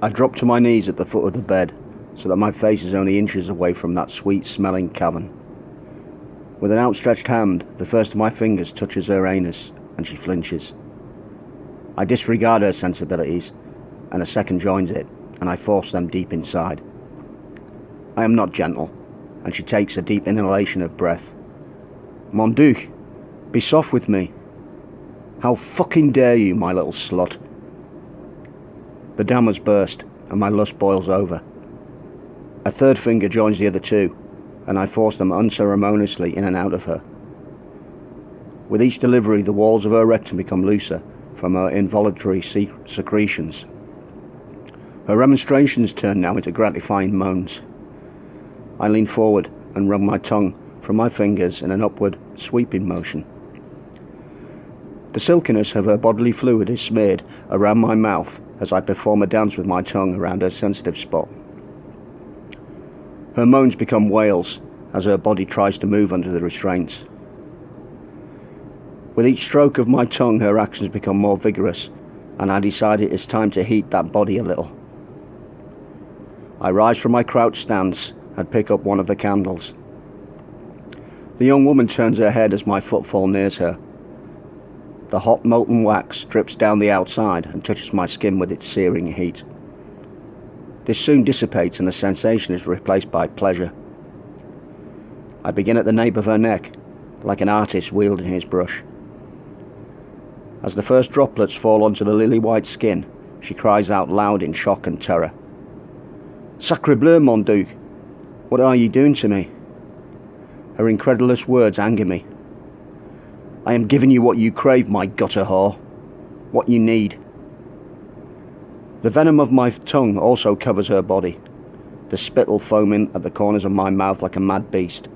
I drop to my knees at the foot of the bed, so that my face is only inches away from that sweet-smelling cavern. With an outstretched hand, the first of my fingers touches her anus, and she flinches. I disregard her sensibilities, and a second joins it, and I force them deep inside. I am not gentle, and she takes a deep inhalation of breath. Mon Dieu, be soft with me. How fucking dare you, my little slut? The dam has burst, and my lust boils over. A third finger joins the other two, and I force them unceremoniously in and out of her. With each delivery, the walls of her rectum become looser from her involuntary secretions. Her remonstrations turn now into gratifying moans. I lean forward and run my tongue from my fingers in an upward, sweeping motion. The silkiness of her bodily fluid is smeared around my mouth as I perform a dance with my tongue around her sensitive spot. Her moans become wails as her body tries to move under the restraints. With each stroke of my tongue, her actions become more vigorous, and I decide it is time to heat that body a little. I rise from my crouched stance and pick up one of the candles. The young woman turns her head as my footfall nears her. The hot molten wax drips down the outside and touches my skin with its searing heat. This soon dissipates and the sensation is replaced by pleasure. I begin at the nape of her neck, like an artist wielding his brush. As the first droplets fall onto the lily-white skin, she cries out loud in shock and terror. Sacre bleu, mon Dieu! What are you doing to me? Her incredulous words anger me. I am giving you what you crave, my gutter whore. What you need. The venom of my tongue also covers her body, the spittle foaming at the corners of my mouth like a mad beast.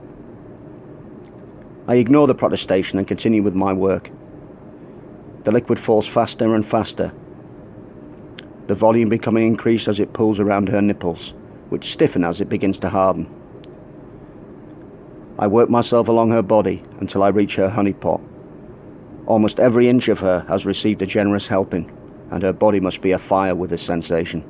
I ignore the protestation and continue with my work. The liquid falls faster and faster, the volume becoming increased as it pulls around her nipples, which stiffen as it begins to harden. I work myself along her body until I reach her honeypot. Almost every inch of her has received a generous helping, and her body must be afire with the sensation.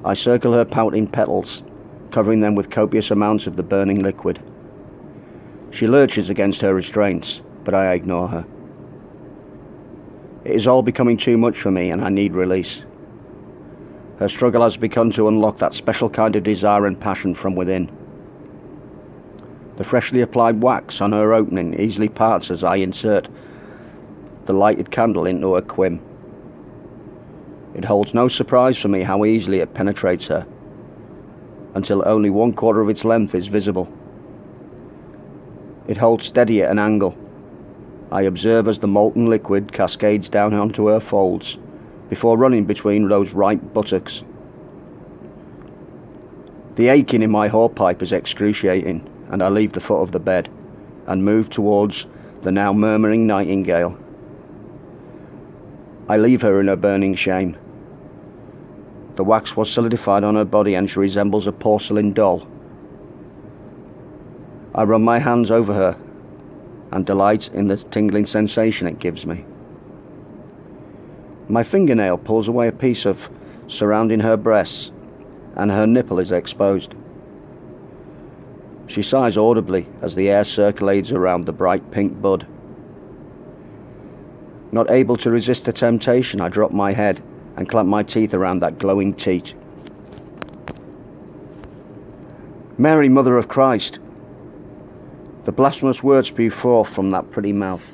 I circle her pouting petals, covering them with copious amounts of the burning liquid. She lurches against her restraints, but I ignore her. It is all becoming too much for me, and I need release. Her struggle has begun to unlock that special kind of desire and passion from within. The freshly applied wax on her opening easily parts as I insert the lighted candle into her quim. It holds no surprise for me how easily it penetrates her, until only 1/4 of its length is visible. It holds steady at an angle. I observe as the molten liquid cascades down onto her folds, before running between those ripe buttocks. The aching in my hornpipe is excruciating, and I leave the foot of the bed, and move towards the now murmuring nightingale. I leave her in her burning shame. The wax was solidified on her body, and she resembles a porcelain doll. I run my hands over her, and delight in the tingling sensation it gives me. My fingernail pulls away a piece of surrounding her breasts, and her nipple is exposed. She sighs audibly as the air circulates around the bright pink bud. Not able to resist the temptation, I drop my head and clamp my teeth around that glowing teat. Mary, Mother of Christ! The blasphemous words spew forth from that pretty mouth.